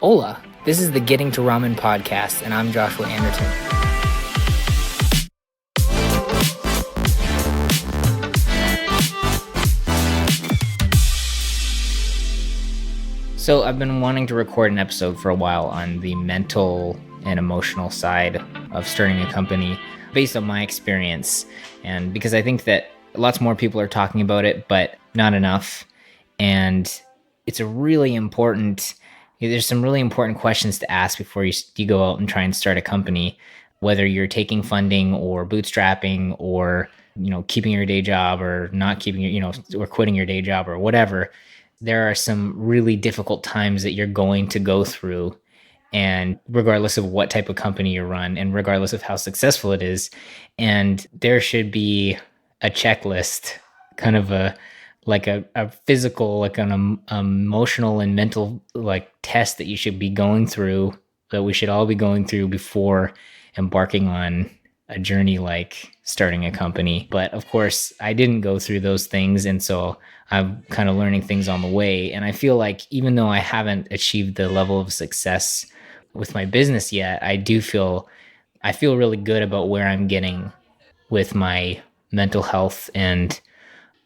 Hola, this is the Getting to Ramen podcast, and I'm Joshua Anderton. So I've been wanting to record an episode for a while on the mental and emotional side of starting a company based on my experience. And because I think that lots more people are talking about it, but not enough. And it's a really important, there's some really important questions to ask before you go out and try and start a company, whether you're taking funding or bootstrapping or, keeping your day job or not keeping your, or quitting your day job or whatever. There are some really difficult times that you're going to go through. And regardless of what type of company you run and regardless of how successful it is, and there should be a checklist, kind of a physical, like an emotional and mental test that you should be going through, that we should all be going through before embarking on a journey like starting a company. But of course, I didn't go through those things. And so I'm kind of learning things on the way. And I feel like even though I haven't achieved the level of success with my business yet, I feel really good about where I'm getting with my mental health and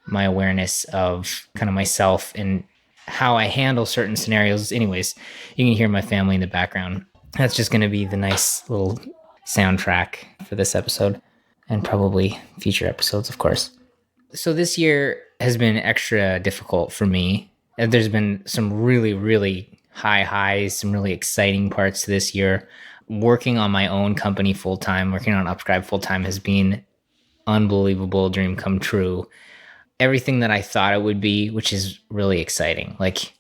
my awareness of kind of myself and how I handle certain scenarios. Anyways, you can hear my family in the background. That's just going to be the nice little soundtrack for this episode and probably future episodes, of course. So this year has been extra difficult for me. There's been some really, really high highs, some really exciting parts to this year. Working on my own company full-time, working on Upscribe full-time has been unbelievable, dream come true. Everything that I thought it would be, which is really exciting. Like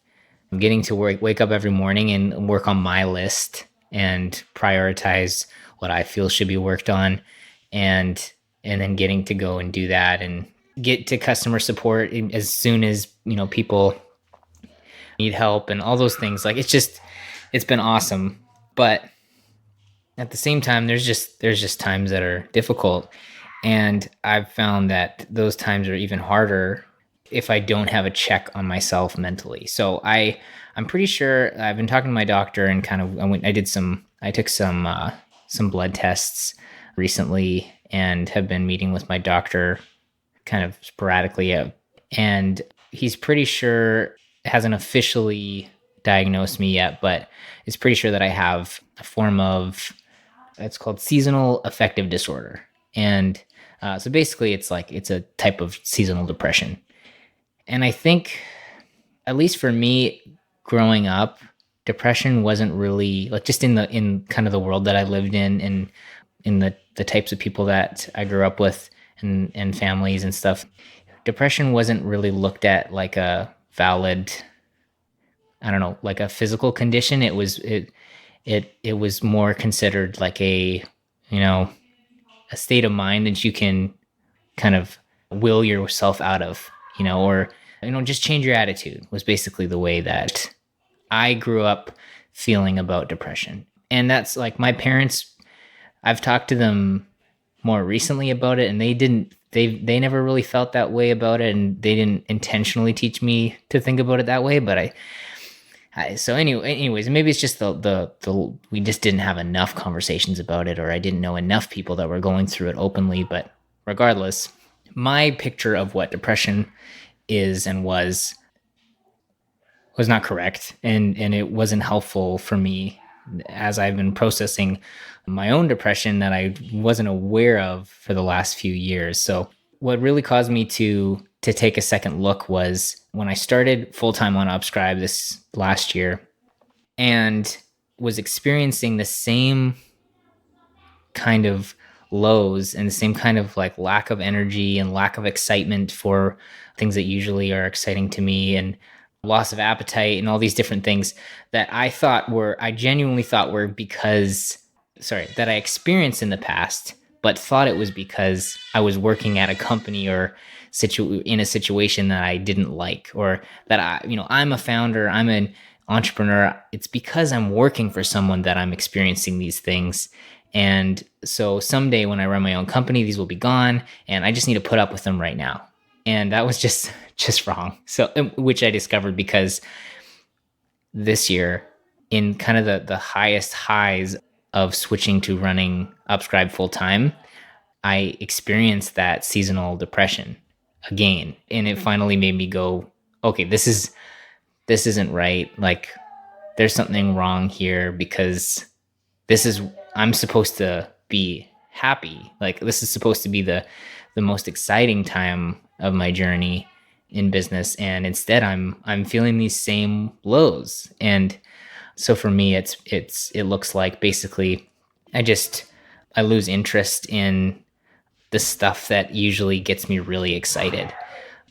I'm getting to wake up every morning and work on my list and prioritize what I feel should be worked on, and then getting to go and do that and get to customer support as soon as, people need help and all those things. Like it's been awesome. But at the same time, there's just times that are difficult. And I've found that those times are even harder if I don't have a check on myself mentally. So I'm pretty sure I've been talking to my doctor and I took some blood tests recently and have been meeting with my doctor kind of sporadically. And he's pretty sure, hasn't officially diagnosed me yet, but is pretty sure that I have a form of, it's called seasonal affective disorder. And so basically it's a type of seasonal depression. And I think, at least for me, growing up, depression wasn't really just in kind of the world that I lived in and in the types of people that I grew up with and families and stuff. Depression wasn't really looked at like a valid, I don't know, like a physical condition. It was more considered like a state of mind that you can kind of will yourself out of, or just change your attitude, was basically the way that I grew up feeling about depression. And that's like my parents, I've talked to them more recently about it, and they never really felt that way about it, and they didn't intentionally teach me to think about it that way. But anyways, maybe it's just the we just didn't have enough conversations about it, or I didn't know enough people that were going through it openly. But regardless, my picture of what depression is and was not correct, and it wasn't helpful for me as I've been processing my own depression that I wasn't aware of for the last few years. So what really caused me to take a second look was when I started full-time on Upscribe this last year and was experiencing the same kind of lows and the same kind of like lack of energy and lack of excitement for things that usually are exciting to me, and loss of appetite and all these different things that I genuinely thought were that I experienced in the past, but thought it was because I was working at a company or in a situation that I didn't like, or that I'm a founder, I'm an entrepreneur. It's because I'm working for someone that I'm experiencing these things. And so someday when I run my own company, these will be gone, and I just need to put up with them right now. And that was just wrong. So, which I discovered because this year in kind of the highest highs of switching to running Upscribe full time, I experienced that seasonal depression again. And it finally made me go, okay, this isn't right. Like there's something wrong here because this is I'm supposed to be happy. Like this is supposed to be the most exciting time of my journey in business, and instead I'm feeling these same lows. And so for me it looks like basically I just I lose interest in the stuff that usually gets me really excited.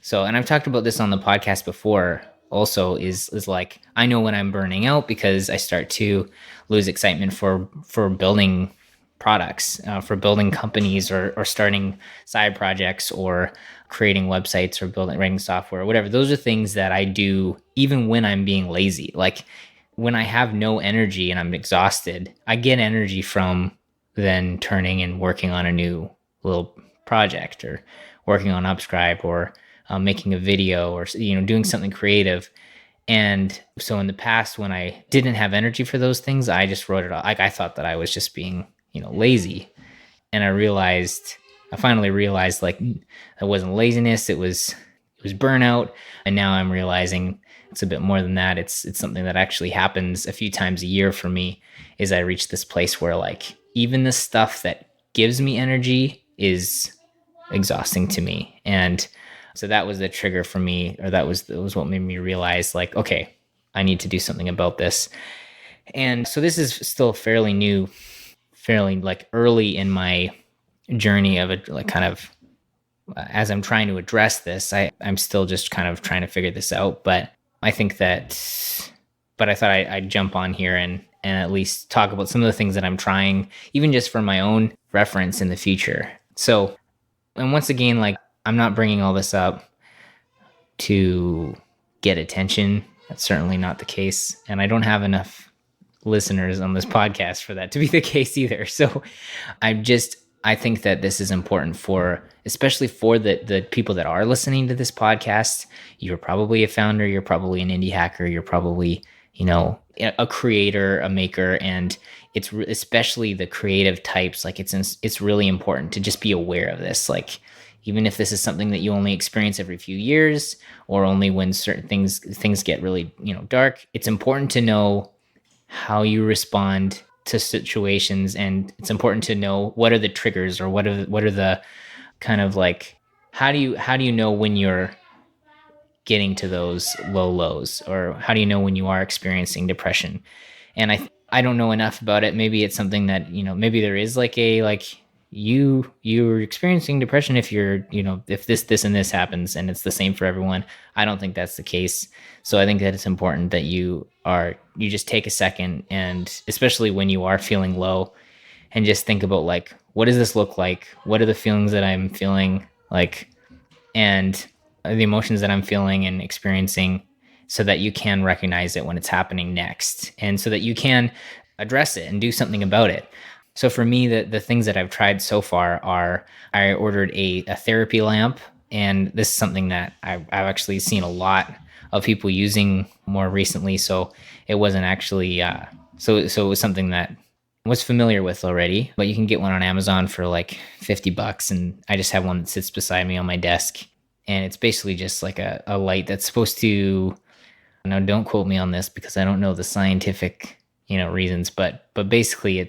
So, and I've talked about this on the podcast before also is like I know when I'm burning out because I start to lose excitement for building products, for building companies or starting side projects or creating websites or building writing software or whatever. Those are things that I do even when I'm being lazy. Like when I have no energy and I'm exhausted, I get energy from then turning and working on a new little project or working on Upscribe or making a video or doing something creative. And so in the past, when I didn't have energy for those things, I just wrote it off. Like I thought that I was just being lazy, and I finally realized like it wasn't laziness, it was burnout. And now I'm realizing it's a bit more than that. It's something that actually happens a few times a year for me. Is I reach this place where like even the stuff that gives me energy is exhausting to me. And so that was the trigger for me, or that was what made me realize like, okay, I need to do something about this. And so this is still fairly new, fairly like early in my journey of it, like kind of as I'm trying to address this, I'm still just kind of trying to figure this out. But I think that, but I thought I'd jump on here and at least talk about some of the things that I'm trying, even just for my own reference in the future. So, and once again, like I'm not bringing all this up to get attention. That's certainly not the case. And I don't have enough listeners on this podcast for that to be the case either. So I think that this is important especially for the people that are listening to this podcast. You're probably a founder, you're probably an indie hacker, you're probably, a creator, a maker, and it's especially the creative types. Like it's really important to just be aware of this. Like, even if this is something that you only experience every few years or only when certain things get really, dark, it's important to know how you respond to situations, and it's important to know what are the triggers or what are the kind of like how do you know when you're getting to those low lows, or how do you know when you are experiencing depression? And I don't know enough about it. Maybe it's something that maybe there is like you're experiencing depression if you're if this and this happens and it's the same for everyone. I don't think that's the case. So I think that it's important that you just take a second, and especially when you are feeling low, and just think about like, what does this look like? What are the feelings that I'm feeling like, and the emotions that I'm feeling and experiencing, so that you can recognize it when it's happening next, and so that you can address it and do something about it. So for me, the things that I've tried so far are I ordered a therapy lamp, and this is something that I've actually seen a lot of people using more recently. So it wasn't actually so it was something that I was familiar with already. But you can get one on Amazon for like $50, and I just have one that sits beside me on my desk, and it's basically just like a light that's supposed to. Now, don't quote me on this because I don't know the scientific reasons, but basically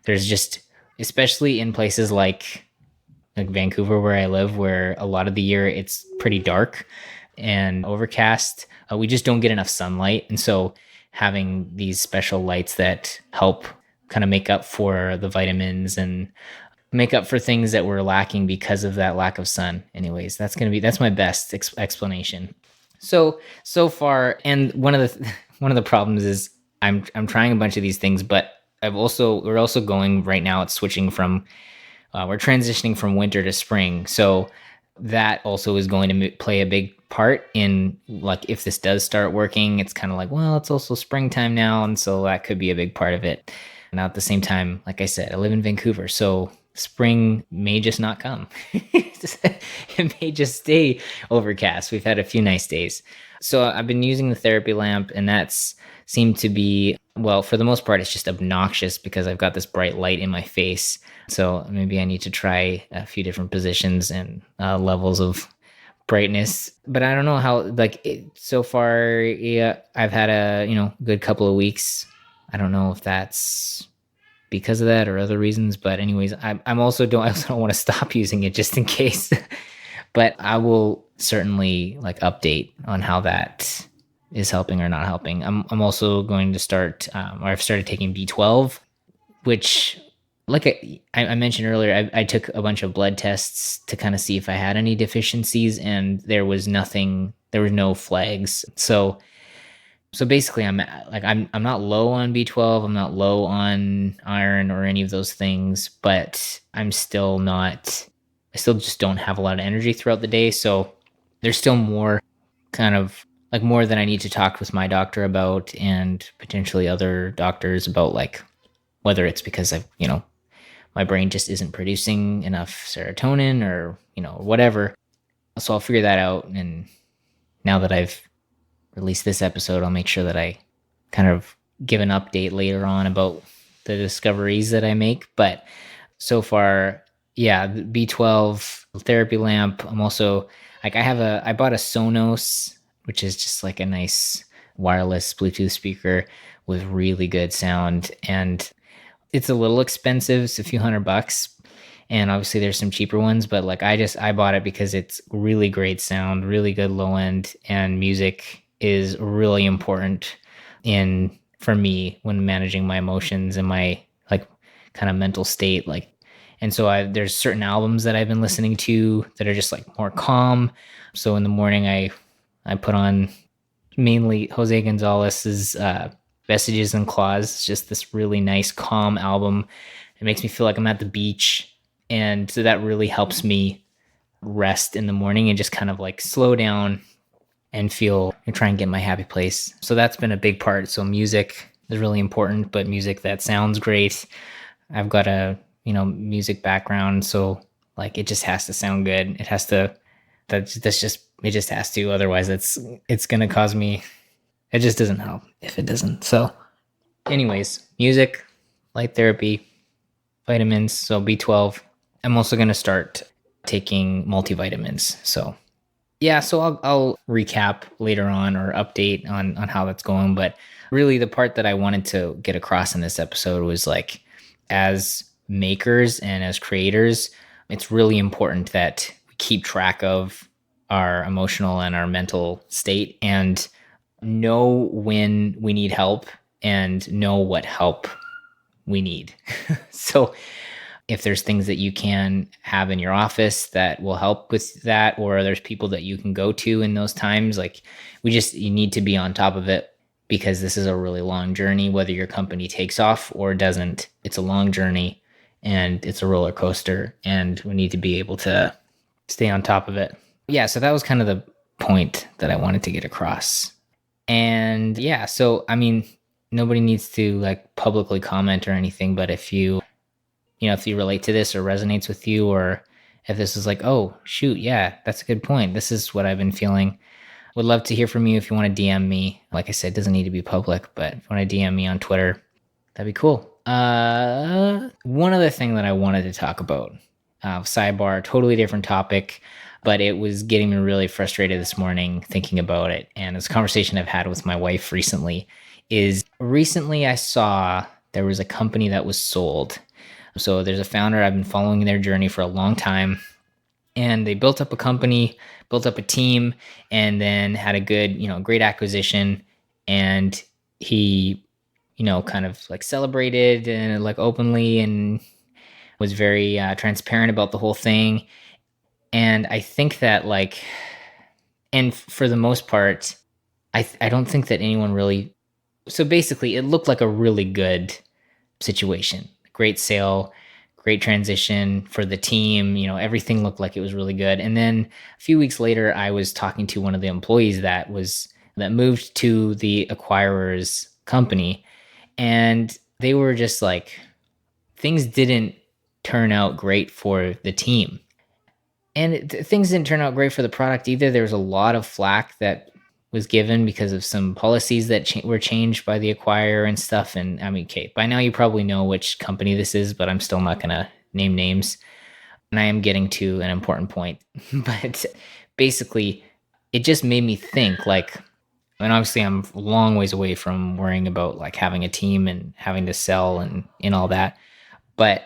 there's just, especially in places like Vancouver where I live, where a lot of the year it's pretty dark and overcast, we just don't get enough sunlight. And so having these special lights that help kind of make up for the vitamins and make up for things that we're lacking because of that lack of sun. Anyways, that's my best explanation. So far, and one of the problems is I'm trying a bunch of these things, but we're also going right now. It's switching from we're transitioning from winter to spring, so that also is going to play a big part in like if this does start working. It's kind of like, well, it's also springtime now, and so that could be a big part of it. Now at the same time, like I said, I live in Vancouver, so spring may just not come. It may just stay overcast. We've had a few nice days. So I've been using the therapy lamp, and that's seem to be, well, for the most part, it's just obnoxious because I've got this bright light in my face. So maybe I need to try a few different positions and levels of brightness. But I don't know how, like, so far, yeah, I've had a, good couple of weeks. I don't know if that's because of that or other reasons. But anyways, I also don't want to stop using it just in case. But I will certainly like update on how that is helping or not helping. I'm also going to start, or I've started taking B12, which, like I mentioned earlier, I took a bunch of blood tests to kind of see if I had any deficiencies, and there was nothing. There were no flags. So basically, I'm not low on B12. I'm not low on iron or any of those things, but I'm still not. I still just don't have a lot of energy throughout the day. So there's still more, kind of like more that I need to talk with my doctor about, and potentially other doctors about, like whether it's because my brain just isn't producing enough serotonin, or whatever. So I'll figure that out. And now that I've released this episode, I'll make sure that I kind of give an update later on about the discoveries that I make. But so far, yeah, the B12 therapy lamp. I'm also like, I bought a Sonos, which is just like a nice wireless Bluetooth speaker with really good sound. And it's a little expensive. It's a few $100. And obviously there's some cheaper ones, but like I bought it because it's really great sound, really good low end, and music is really important in for me when managing my emotions and my like kind of mental state. Like, and so there's certain albums that I've been listening to that are just like more calm. So in the morning I put on mainly Jose Gonzalez's Vestiges and Claws. It's just this really nice calm album. It makes me feel like I'm at the beach. And so that really helps me rest in the morning and just kind of like slow down and feel and try and get my happy place. So that's been a big part. So music is really important, but music that sounds great. I've got a, music background. So like it just has to sound good. It has to, it just has to. Otherwise it's going to cause me, it just doesn't help if it doesn't. So anyways, music, light therapy, vitamins. So B12. I'm also going to start taking multivitamins. So yeah, so I'll recap later on or update on how that's going. But really the part that I wanted to get across in this episode was like, as makers and as creators, it's really important that we keep track of our emotional and our mental state and know when we need help and know what help we need. So if there's things that you can have in your office that will help with that, or there's people that you can go to in those times, like you need to be on top of it, because this is a really long journey. Whether your company takes off or doesn't, it's a long journey and it's a roller coaster, and we need to be able to stay on top of it. Yeah, so that was kind of the point that I wanted to get across. And yeah, so I mean, nobody needs to like publicly comment or anything, but if you relate to this or resonates with you, or if this is like, oh, shoot, yeah, that's a good point. This is what I've been feeling. Would love to hear from you if you want to DM me. Like I said, it doesn't need to be public, but if you want to DM me on Twitter, that'd be cool. One other thing that I wanted to talk about, sidebar, totally different topic, but it was getting me really frustrated this morning thinking about it. And it's a conversation I've had with my wife recently. Recently I saw there was a company that was sold. So there's a founder, I've been following their journey for a long time, and they built up a company, built up a team, and then had a good, great acquisition. And he, kind of like celebrated and like openly and was very transparent about the whole thing. And I think that like, and for the most part, I don't think that anyone really, so basically it looked like a really good situation. Great sale, great transition for the team. Everything looked like it was really good. And then a few weeks later, I was talking to one of the employees that moved to the acquirer's company, and they were just like, things didn't turn out great for the team. And things didn't turn out great for the product either. There was a lot of flack that was given because of some policies that were changed by the acquirer and stuff. And I mean, okay, by now you probably know which company this is, but I'm still not going to name names. And I am getting to an important point. But basically, it just made me think like, and obviously I'm a long ways away from worrying about like having a team and having to sell and all that. But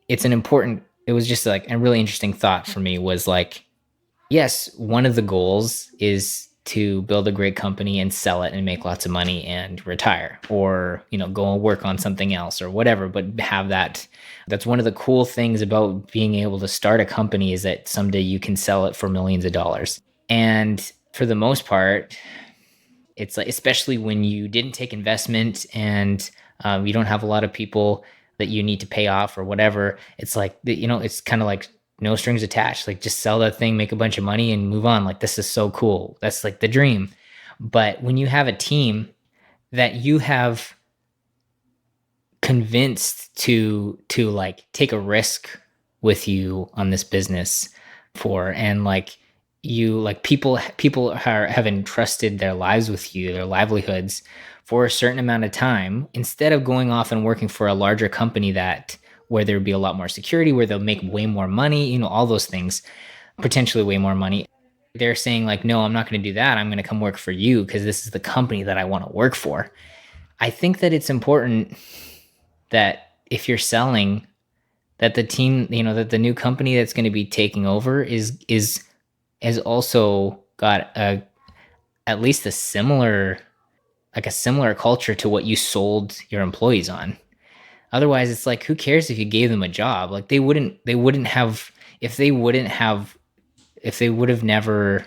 it was just like a really interesting thought for me was like, yes, one of the goals is to build a great company and sell it and make lots of money and retire, or, go and work on something else or whatever, but have that. That's one of the cool things about being able to start a company, is that someday you can sell it for millions of dollars. And for the most part, it's like, especially when you didn't take investment and you don't have a lot of people that you need to pay off or whatever. It's like, it's kind of like no strings attached. Like, just sell that thing, make a bunch of money and move on. Like, this is so cool. That's like the dream. But when you have a team that you have convinced to like take a risk with you on this business for, and like, you like, people have entrusted their lives with you, their livelihoods, for a certain amount of time, instead of going off and working for a larger company where there'd be a lot more security, where they'll make way more money, all those things, potentially way more money. They're saying like, no, I'm not going to do that. I'm going to come work for you because this is the company that I want to work for. I think that it's important that if you're selling, that the team, that the new company that's going to be taking over has also got at least a similar culture to what you sold your employees on. Otherwise, it's like, who cares if you gave them a job? Like, they would have never,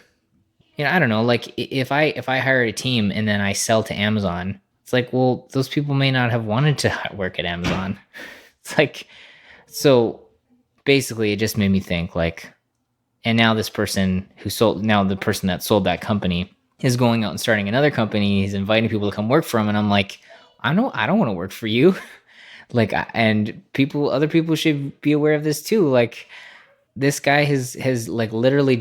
I don't know, like, if I hire a team and then I sell to Amazon, it's like, well, those people may not have wanted to work at Amazon. It's like, so basically it just made me think like, and now the person that sold that company is going out and starting another company. He's inviting people to come work for him. And I'm like, I don't want to work for you. Like, and other people should be aware of this too. Like, this guy has like literally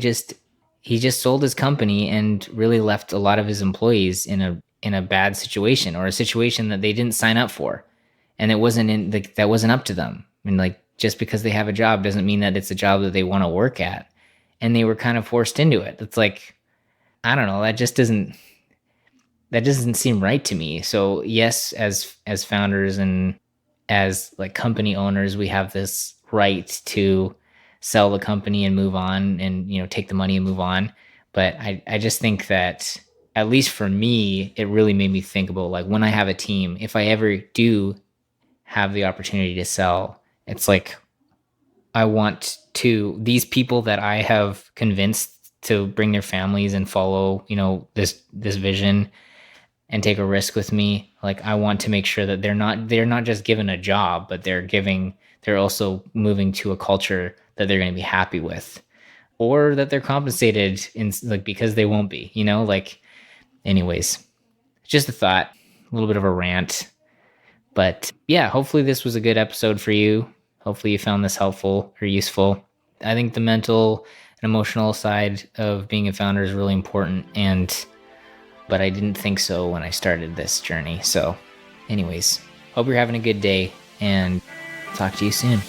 he just sold his company and really left a lot of his employees in a bad situation, or a situation that they didn't sign up for. And that wasn't up to them. I mean, like, just because they have a job doesn't mean that it's a job that they want to work at. And they were kind of forced into it. It's like, I don't know, that doesn't seem right to me. So yes, as founders and as like company owners, we have this right to sell the company and move on and, take the money and move on. But I just think that, at least for me, it really made me think about like, when I have a team, if I ever do have the opportunity to sell, it's like, I want these people that I have convinced to bring their families and follow, this vision and take a risk with me. Like, I want to make sure that they're not just given a job, but they're also moving to a culture that they're going to be happy with, or that they're compensated because they won't be, like, anyways, just a thought, a little bit of a rant. But yeah, hopefully this was a good episode for you. Hopefully you found this helpful or useful. I think the mental and emotional side of being a founder is really important, but I didn't think so when I started this journey. So anyways, hope you're having a good day, and talk to you soon.